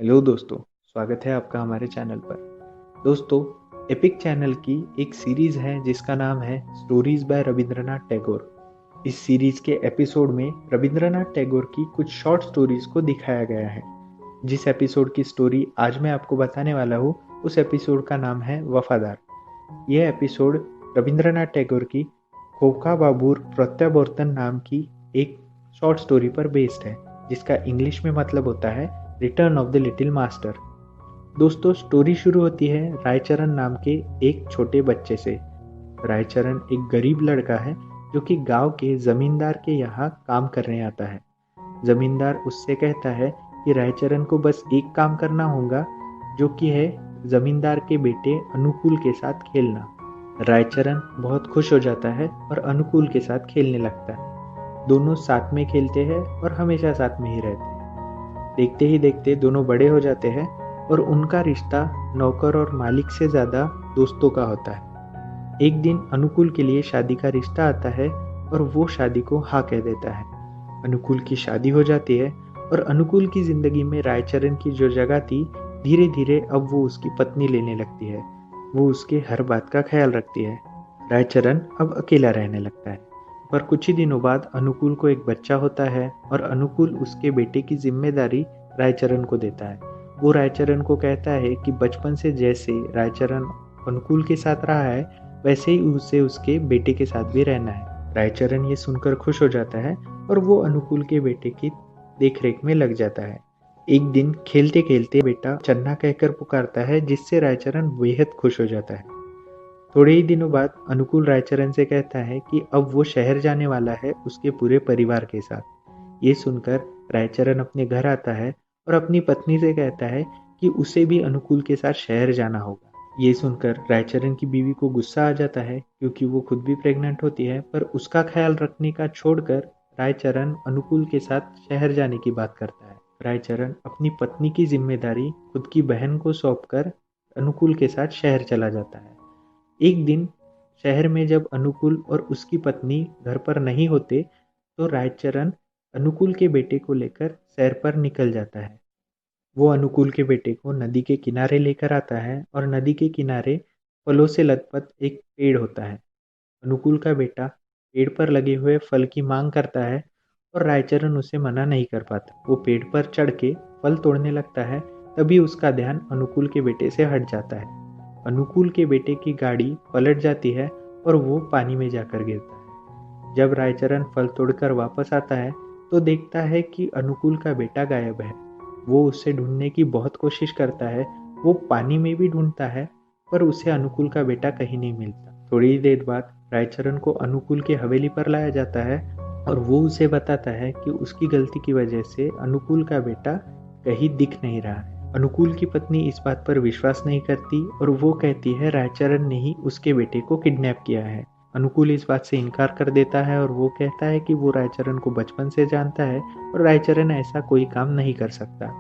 Hello दोस्तों, स्वागत है आपका हमारे चैनल पर। दोस्तों, एपिक चैनल की एक सीरीज है जिसका नाम है स्टोरीज बाय रविंद्रनाथ टैगोर। इस सीरीज के एपिसोड में रविंद्रनाथ टैगोर की कुछ शॉर्ट स्टोरीज को दिखाया गया है। जिस एपिसोड की स्टोरी आज मैं आपको बताने वाला हूँ, उस एपिसोड का नाम है वफादार। यह एपिसोड रविंद्रनाथ टैगोर की खोका बाबूर प्रत्यावर्तन नाम की एक शॉर्ट स्टोरी पर बेस्ड है, जिसका इंग्लिश में मतलब होता है return of the little master. दोस्तों, स्टोरी शुरू होती है रायचरण नाम के एक छोटे बच्चे से। रायचरण एक गरीब लड़का है जो कि गांव के जमींदार के यहाँ काम करने आता है। जमींदार उससे कहता है कि रायचरण को बस एक काम करना होगा, जो कि है जमींदार के बेटे अनुकूल के साथ खेलना। रायचरण बहुत खुश हो जाता है और अनुकूल के साथ खेलने लगता है। दोनों साथ में खेलते हैं और हमेशा साथ में ही रहते हैं। देखते ही देखते दोनों बड़े हो जाते हैं और उनका रिश्ता नौकर और मालिक से ज़्यादा दोस्तों का होता है। एक दिन अनुकूल के लिए शादी का रिश्ता आता है और वो शादी को हाँ कह देता है। अनुकूल की शादी हो जाती है और अनुकूल की जिंदगी में रायचरण की जो जगह थी, धीरे धीरे अब वो उसकी पत्नी लेने लगती है। वो उसके हर बात का ख्याल रखती है। रायचरण अब अकेला रहने लगता है। पर कुछ ही दिनों बाद अनुकूल को एक बच्चा होता है और अनुकूल उसके बेटे की जिम्मेदारी रायचरण को देता है। वो रायचरण को कहता है कि बचपन से जैसे रायचरण अनुकूल के साथ रहा है, वैसे ही उसे उसके बेटे के साथ भी रहना है। रायचरण ये सुनकर खुश हो जाता है और वो अनुकूल के बेटे की देखरेख में लग जाता है। एक दिन खेलते खेलते बेटा चन्ना कहकर पुकारता है, जिससे रायचरण बेहद खुश हो जाता है। थोड़े ही दिनों बाद अनुकूल रायचरण से कहता है कि अब वो शहर जाने वाला है उसके पूरे परिवार के साथ। ये सुनकर रायचरण अपने घर आता है और अपनी पत्नी से कहता है कि उसे भी अनुकूल के साथ शहर जाना होगा। ये सुनकर रायचरण की बीवी को गुस्सा आ जाता है, क्योंकि वो खुद भी प्रेग्नेंट होती है, पर उसका ख्याल रखने का छोड़कर रायचरण अनुकूल के साथ शहर जाने की बात करता है। रायचरण अपनी पत्नी की जिम्मेदारी खुद की बहन को सौंपकर अनुकूल के साथ शहर चला जाता है। एक दिन शहर में जब अनुकूल और उसकी पत्नी घर पर नहीं होते, तो रायचरण अनुकूल के बेटे को लेकर सैर पर निकल जाता है। वो अनुकूल के बेटे को नदी के किनारे लेकर आता है और नदी के किनारे फलों से लदपत एक पेड़ होता है। अनुकूल का बेटा पेड़ पर लगे हुए फल की मांग करता है और रायचरण उसे मना नहीं कर पाता। वो पेड़ पर चढ़ के फल तोड़ने लगता है। तभी उसका ध्यान अनुकूल के बेटे से हट जाता है। अनुकूल के बेटे की गाड़ी पलट जाती है और वो पानी में जाकर गिरता है। जब रायचरण फल तोड़कर वापस आता है, तो देखता है कि अनुकूल का बेटा गायब है। वो उसे ढूंढने की बहुत कोशिश करता है। वो पानी में भी ढूंढता है, पर उसे अनुकूल का बेटा कहीं नहीं मिलता। थोड़ी ही देर बाद रायचरण को अनुकूल की हवेली पर लाया जाता है और वो उसे बताता है कि उसकी गलती की वजह से अनुकूल का बेटा कहीं दिख नहीं रहा है। अनुकूल की पत्नी इस बात पर विश्वास नहीं करती और वो कहती है रायचरण ने ही उसके बेटे को किडनैप किया है। अनुकूल इस बात से इनकार कर देता है और वो कहता है कि वो रायचरण को बचपन से जानता है और रायचरण ऐसा कोई काम नहीं कर सकता।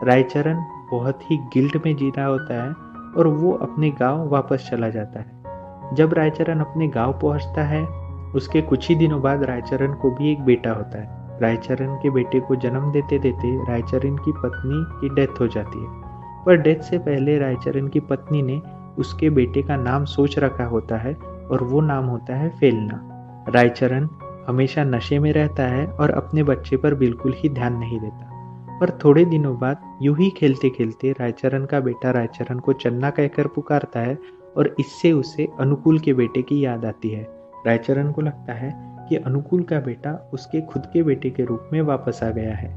रायचरण बहुत ही गिल्ट में जी रहा होता है और वो अपने गांव वापस चला जाता है। जब रायचरण अपने गांव पहुंचता है, उसके कुछ ही दिनों बाद रायचरण को भी एक बेटा होता है। रायचरण के बेटे को जन्म देते देते रायचरण की पत्नी की डेथ हो जाती है। पर डेथ से पहले रायचरण की पत्नी ने उसके बेटे का नाम सोच रखा होता है और वो नाम होता है फेलना। रायचरण हमेशा नशे में रहता है और अपने बच्चे पर बिल्कुल ही ध्यान नहीं देता। पर थोड़े दिनों बाद यूं ही खेलते खेलते रायचरण का बेटा रायचरण को चन्ना कहकर पुकारता है और इससे उसे अनुकूल के बेटे की याद आती है। रायचरण को लगता है कि अनुकूल का बेटा उसके खुद के बेटे के रूप में वापस आ गया है।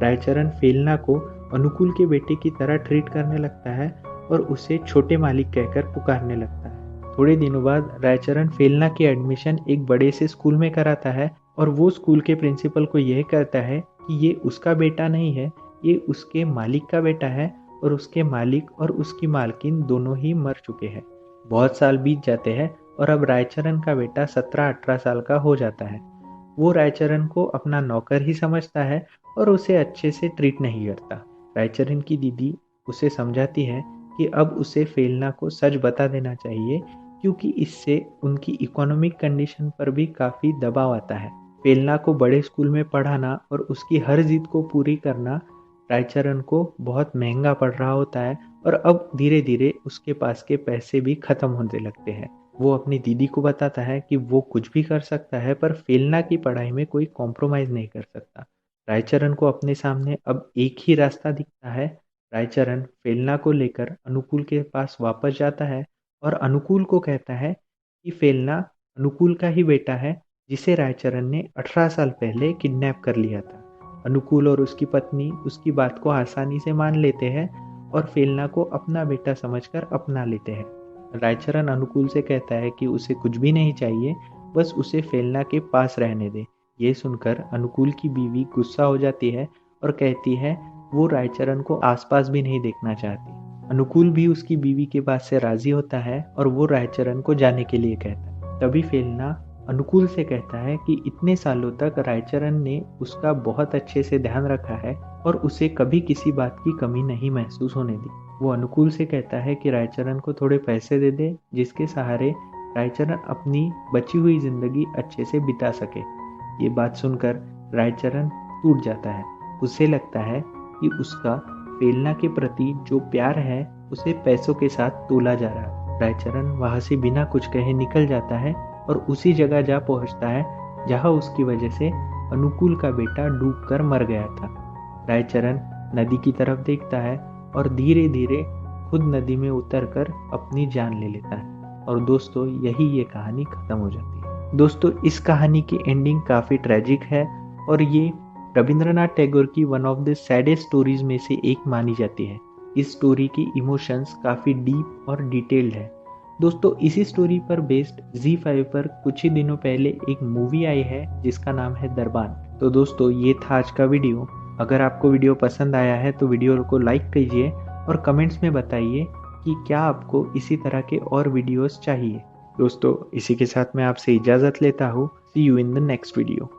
रायचरण फेलना को अनुकूल के बेटे की तरह ट्रीट करने लगता है और उसे छोटे मालिक कहकर पुकारने लगता है। थोड़े दिनों बाद रायचरण फेलना की एडमिशन एक बड़े से स्कूल में कराता है और वो स्कूल के प्रिंसिपल को यह कहता है कि ये उसका बेटा नहीं है, ये उसके मालिक का बेटा है और उसके मालिक और उसकी मालकिन दोनों ही मर चुके हैं। बहुत साल बीत जाते हैं और अब रायचरण का बेटा 17-18 साल का हो जाता है। वो रायचरण को अपना नौकर ही समझता है और उसे अच्छे से ट्रीट नहीं करता। रायचरण की दीदी उसे समझाती है कि अब उसे फेलना को सच बता देना चाहिए, क्योंकि इससे उनकी इकोनॉमिक कंडीशन पर भी काफ़ी दबाव आता है। फेलना को बड़े स्कूल में पढ़ाना और उसकी हर जिद को पूरी करना रायचरण को बहुत महंगा पड़ रहा होता है और अब धीरे धीरे उसके पास के पैसे भी खत्म होने लगते हैं। वो अपनी दीदी को बताता है कि वो कुछ भी कर सकता है पर फेलना की पढ़ाई में कोई कॉम्प्रोमाइज़ नहीं कर सकता। रायचरण को अपने सामने अब एक ही रास्ता दिखता है। रायचरण फेलना को लेकर अनुकूल के पास वापस जाता है और अनुकूल को कहता है कि फेलना अनुकूल का ही बेटा है जिसे रायचरण ने 18 साल पहले किडनैप कर लिया था। अनुकूल और उसकी पत्नी उसकी बात को आसानी से मान लेते हैं और फेलना को अपना बेटा समझकर अपना लेते हैं। रायचरण अनुकूल से कहता है कि उसे कुछ भी नहीं चाहिए, बस उसे फेलना के पास रहने दे। ये सुनकर अनुकूल की बीवी गुस्सा हो जाती है और कहती है वो रायचरण को आसपास भी नहीं देखना चाहती। अनुकूल भी उसकी बीवी के बात से राजी होता है और वो रायचरण को जाने के लिए कहता है। तभी फेलना अनुकूल से कहता है कि इतने सालों तक रायचरण ने उसका बहुत अच्छे से ध्यान रखा है और उसे कभी किसी बात की कमी नहीं महसूस होने दी। वो अनुकूल से कहता है कि रायचरण को थोड़े पैसे दे दे जिसके सहारे रायचरण अपनी बची हुई जिंदगी अच्छे से बिता सके। ये बात सुनकर रायचरण टूट जाता है। उसे लगता है कि उसका फेलना के प्रति जो प्यार है उसे पैसों के साथ तोला जा रहा है। रायचरण वहां से बिना कुछ कहे निकल जाता है और उसी जगह जा पहुंचता है जहां उसकी वजह से अनुकूल का बेटा डूबकर मर गया था। रायचरण नदी की तरफ देखता है और धीरे धीरे खुद नदी में उतरकर अपनी जान ले लेता है। और दोस्तों यही ये कहानी खत्म हो जाती है। दोस्तों इस कहानी की एंडिंग काफ़ी ट्रेजिक है और ये रविंद्रनाथ टैगोर की one of the saddest stories में से एक मानी जाती है। इस स्टोरी की इमोशंस काफ़ी डीप और डिटेल्ड है। दोस्तों इसी स्टोरी पर बेस्ड ZEE5 पर कुछ ही दिनों पहले एक मूवी आई है जिसका नाम है दरबान। तो दोस्तों ये था आज का वीडियो। अगर आपको वीडियो पसंद आया है तो वीडियो को लाइक कीजिए और कमेंट्स में बताइए कि क्या आपको इसी तरह के और वीडियोस चाहिए। दोस्तों इसी के साथ मैं आपसे इजाज़त लेता हूँ। See you in the next video.